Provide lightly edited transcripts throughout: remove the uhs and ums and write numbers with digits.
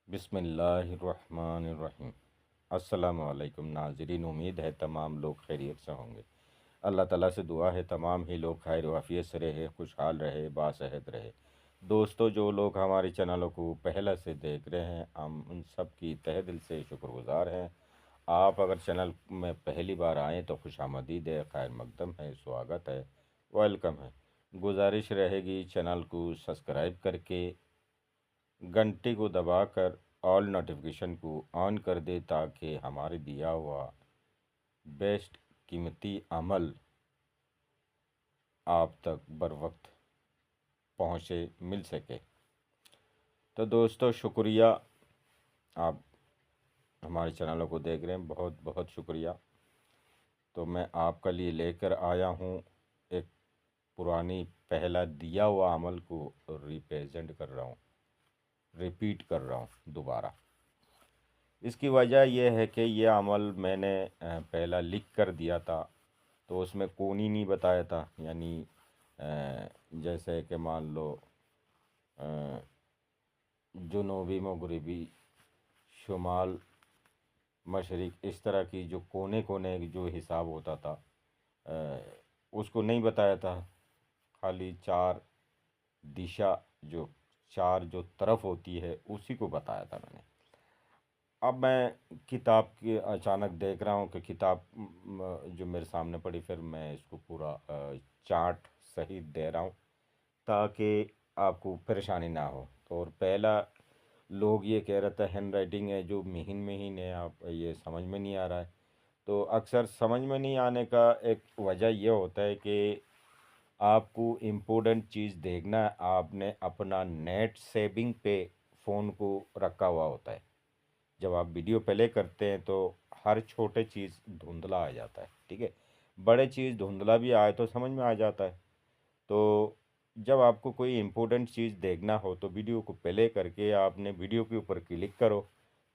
बिस्मिल्लाहिर्रहमानिर्रहीम। अस्सलामुअलैकुम नाज़रीन, उम्मीद है तमाम लोग खैरियत से होंगे। अल्लाह ताला से दुआ है तमाम ही लोग खैर वाफियत से रहे, खुशहाल रहे, बासेहत रहे। दोस्तों, जो लोग हमारे चैनलों को पहले से देख रहे हैं, हम उन सब की तहे दिल से शुक्रगुजार हैं। आप अगर चैनल में पहली बार आएँ तो खुशामदीद है, खैर मकदम है, स्वागत है, वेलकम है। गुजारिश रहेगी चैनल को सब्सक्राइब करके घंटी को दबाकर ऑल नोटिफिकेशन को ऑन कर दे, ताकि हमारे दिया हुआ बेस्ट कीमती अमल आप तक बर वक्त पहुँचे, मिल सके। तो दोस्तों, शुक्रिया, आप हमारे चैनलों को देख रहे हैं, बहुत बहुत शुक्रिया। तो मैं आपके लिए लेकर आया हूँ एक पुरानी पहला दिया हुआ अमल को रिप्रेजेंट कर रहा हूँ, रिपीट कर रहा हूँ दोबारा। इसकी वजह यह है कि यह अमल मैंने पहला लिख कर दिया था, तो उसमें कौन ही नहीं बताया था। यानी जैसे कि मान लो जुनूबी, मगरबी, शुमाल, मशरिक, इस तरह की जो कोने कोने जो हिसाब होता था, उसको नहीं बताया था। खाली चार दिशा, जो चार जो तरफ होती है, उसी को बताया था मैंने। अब मैं किताब की अचानक देख रहा हूँ कि किताब जो मेरे सामने पड़ी, फिर मैं इसको पूरा चार्ट सही दे रहा हूँ, ताकि आपको परेशानी ना हो। तो और पहला, लोग ये कह रहे थे हैंड राइटिंग है जो महीन महीन है, आप ये समझ में नहीं आ रहा है। तो अक्सर समझ में नहीं आने का एक वजह यह होता है कि आपको इम्पोर्टेंट चीज़ देखना है, आपने अपना नेट सेविंग पे फ़ोन को रखा हुआ होता है। जब आप वीडियो प्ले करते हैं तो हर छोटे चीज़ धुंधला आ जाता है, ठीक है। बड़े चीज़ धुंधला भी आए तो समझ में आ जाता है। तो जब आपको कोई इम्पोर्टेंट चीज़ देखना हो तो वीडियो को प्ले करके आपने वीडियो के ऊपर क्लिक करो,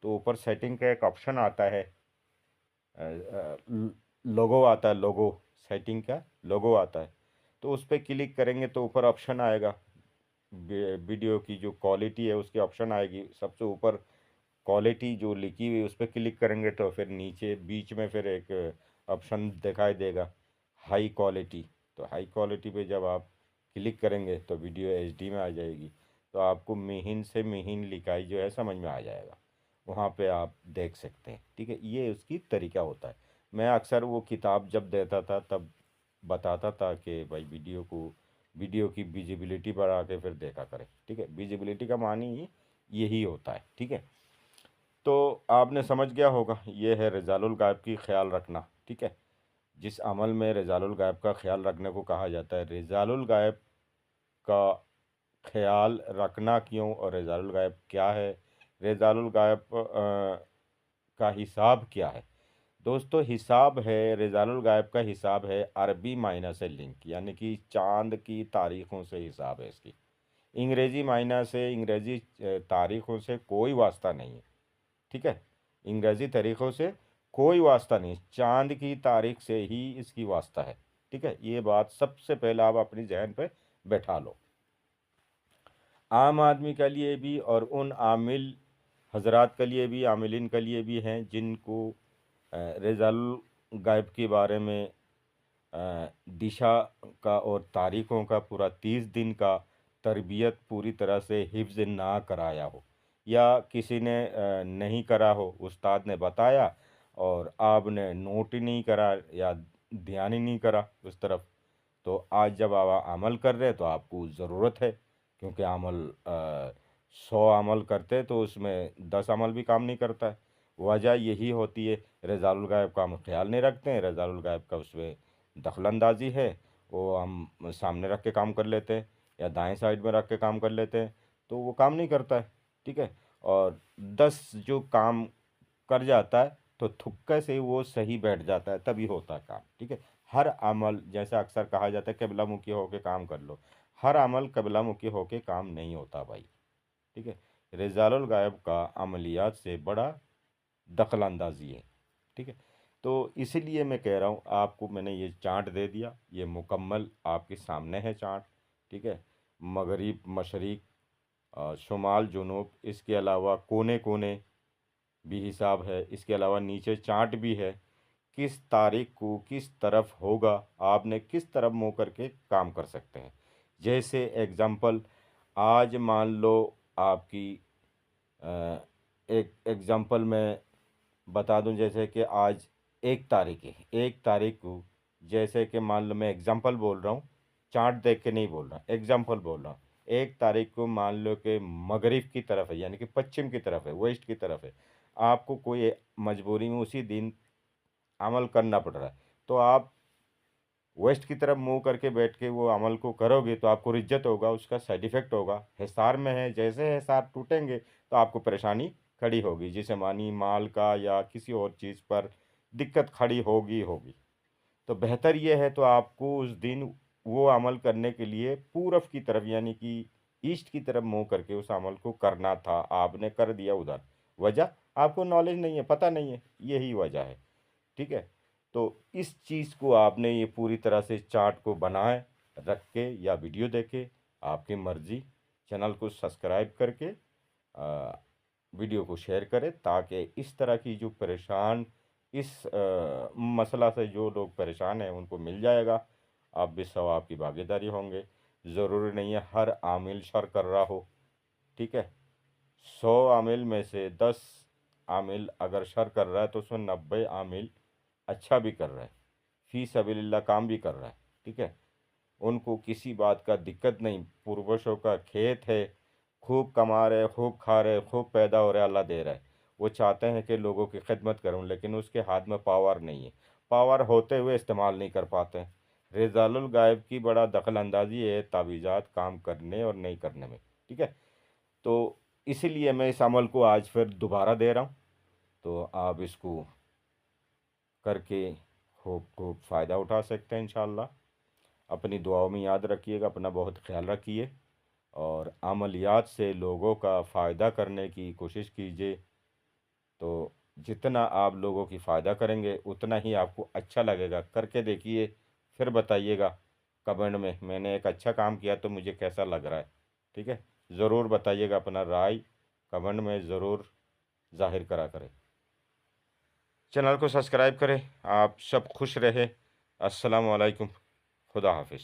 तो ऊपर सेटिंग का एक ऑप्शन आता है, लोगो आता है, लोगो, सेटिंग का लोगो आता है। तो उस पर क्लिक करेंगे तो ऊपर ऑप्शन आएगा, वीडियो की जो क्वालिटी है उसकी ऑप्शन आएगी सबसे ऊपर। क्वालिटी जो लिखी हुई उस पर क्लिक करेंगे तो फिर नीचे बीच में फिर एक ऑप्शन दिखाई देगा, हाई क्वालिटी। तो हाई क्वालिटी पे जब आप क्लिक करेंगे तो वीडियो एचडी में आ जाएगी। तो आपको महीन से महीन लिखाई जो है समझ में आ जाएगा, वहाँ पे आप देख सकते हैं, ठीक है। ये उसकी तरीका होता है। मैं अक्सर वो किताब जब देता था तब बताता था कि भाई वीडियो की विजिबिलिटी बढ़ा के फिर देखा करें, ठीक है। विजिबिलिटी का मानी ही यही होता है, ठीक है। तो आपने समझ गया होगा, ये है रज़ालुल गायब की ख्याल रखना, ठीक है। जिस अमल में रज़ालुल गायब का ख्याल रखने को कहा जाता है, रज़ालुल गायब का ख्याल रखना क्यों और रज़ालुल गायब क्या है, रज़ालुल गायब का हिसाब क्या है। दोस्तों, हिसाब है, रज़ालुल गायब का हिसाब है अरबी मायना से लिंक, यानी कि चांद की तारीख़ों से हिसाब है इसकी। अंग्रेज़ी मायना से, अंग्रेज़ी तारीख़ों से कोई वास्ता नहीं है, ठीक है। अंग्रेज़ी तरीक़ों से कोई वास्ता नहीं, चांद की तारीख से ही इसकी वास्ता है, ठीक है। ये बात सबसे पहले आप अपनी जहन पे बैठा लो। आम आदमी के लिए भी और उन आमिल हजरात के लिए भी, आमिलीन के लिए भी हैं जिनको रज़ालुल गायब के बारे में दिशा का और तारीख़ों का पूरा 30 दिन का तरबियत पूरी तरह से हिफ्ज़ ना कराया हो, या किसी ने नहीं करा हो, उस्ताद ने बताया और आपने नोट ही नहीं करा या ध्यान ही नहीं करा उस तरफ। तो आज जब आप अमल कर रहे हैं तो आपको ज़रूरत है, क्योंकि अमल 100 अमल करते हैं तो उसमें 10 अमल भी काम नहीं करता है। वजह यही होती है, रज़ालुल गायब का हम ख्याल नहीं रखते हैं, रज़ालुल गायब का उसमें दखलंदाजी है, वो हम सामने रख के काम कर लेते हैं या दाएं साइड में रख के काम कर लेते हैं, तो वो काम नहीं करता है, ठीक है। और 10 जो काम कर जाता है तो थुक्के से वो सही बैठ जाता है, तभी होता है काम, ठीक है। हर अमल, जैसा अक्सर कहा जाता है किबला मुखी होके काम कर लो, हर अमल किबला मुखी होके काम नहीं होता भाई, ठीक है। रिजालुल गायब का अमलियात से बड़ा दखल अंदाजी है, ठीक है। तो इसीलिए मैं कह रहा हूँ, आपको मैंने ये चार्ट दे दिया, ये मुकम्मल आपके सामने है चार्ट, ठीक है। मगरिब, मशरिक, शुमाल जुनूब, इसके अलावा कोने कोने भी हिसाब है, इसके अलावा नीचे चार्ट भी है, किस तारीख को किस तरफ होगा, आपने किस तरफ मुँह करके काम कर सकते हैं। जैसे एग्ज़ाम्पल, आज मान लो आपकी एक एग्ज़ाम्पल मैं बता दूं, जैसे कि आज 1 तारीख है, 1 तारीख को जैसे कि मान लो मैं एग्ज़ाम्पल बोल रहा हूँ, चार्ट देख के नहीं बोल रहा, एग्ज़ाम्पल बोल रहा हूँ। 1 तारीख को मान लो कि मगरिब की तरफ है, यानी कि पश्चिम की तरफ है, वेस्ट की तरफ है। आपको कोई मजबूरी में उसी दिन अमल करना पड़ रहा है, तो आप वेस्ट की तरफ मुँह करके बैठ के वो अमल को करोगे तो आपको रिज्जत होगा, उसका साइड इफ़ेक्ट होगा। हिसार में है, जैसे हिसार टूटेंगे तो आपको परेशानी खड़ी होगी, जिस्मानी, माल का या किसी और चीज़ पर दिक्कत खड़ी होगी होगी। तो बेहतर ये है तो आपको उस दिन वो अमल करने के लिए पूरब की तरफ, यानी कि ईस्ट की तरफ मुँह करके उस अमल को करना था, आपने कर दिया उधर। वजह, आपको नॉलेज नहीं है, पता नहीं है, यही वजह है। ठीक है? तो इस चीज़ को आपने ये पूरी तरह से चार्ट को बनाए रख के या वीडियो देखे, आपकी मर्ज़ी। चैनल को सब्सक्राइब करके वीडियो को शेयर करें, ताकि इस तरह की जो परेशान इस मसला से जो लोग परेशान हैं उनको मिल जाएगा। आप भी सवाब की भागीदारी होंगे। ज़रूरी नहीं है हर आमिल शर कर रहा हो। ठीक है? 100 आमिल में से 10 आमिल अगर शर कर रहा है तो उसमें 90 आमिल अच्छा भी कर रहा है, फ़ी सबीलिल्लाह काम भी कर रहा है। ठीक है? उनको किसी बात का दिक्कत नहीं, पूर्वजों का खेत है, खूब कमा रहे, खूब खा रहे, खूब पैदा हो रहा है, अल्लाह दे रहा है। वो चाहते हैं कि लोगों की खिदमत करूं, लेकिन उसके हाथ में पावर नहीं है। पावर होते हुए इस्तेमाल नहीं कर पाते हैं। रिजालुल गायब की बड़ा दखल अंदाजी है तावीज़ात काम करने और नहीं करने में। ठीक है? तो इसीलिए मैं इस अमल को आज फिर दोबारा दे रहा हूँ। तो आप इसको करके खूब खूब फ़ायदा उठा सकते हैं इंशाअल्लाह। अपनी दुआओं में याद रखिएगा, अपना बहुत ख्याल रखिए और अमलियात से लोगों का फ़ायदा करने की कोशिश कीजिए। तो जितना आप लोगों की फ़ायदा करेंगे उतना ही आपको अच्छा लगेगा। करके देखिए, फिर बताइएगा कमेंट में, मैंने एक अच्छा काम किया तो मुझे कैसा लग रहा है। ठीक है? ज़रूर बताइएगा, अपना राय कमेंट में ज़रूर ज़ाहिर करा करें। चैनल को सब्सक्राइब करें। आप सब खुश रहे। अस्सलाम वालेकुम। खुदा हाफिज़।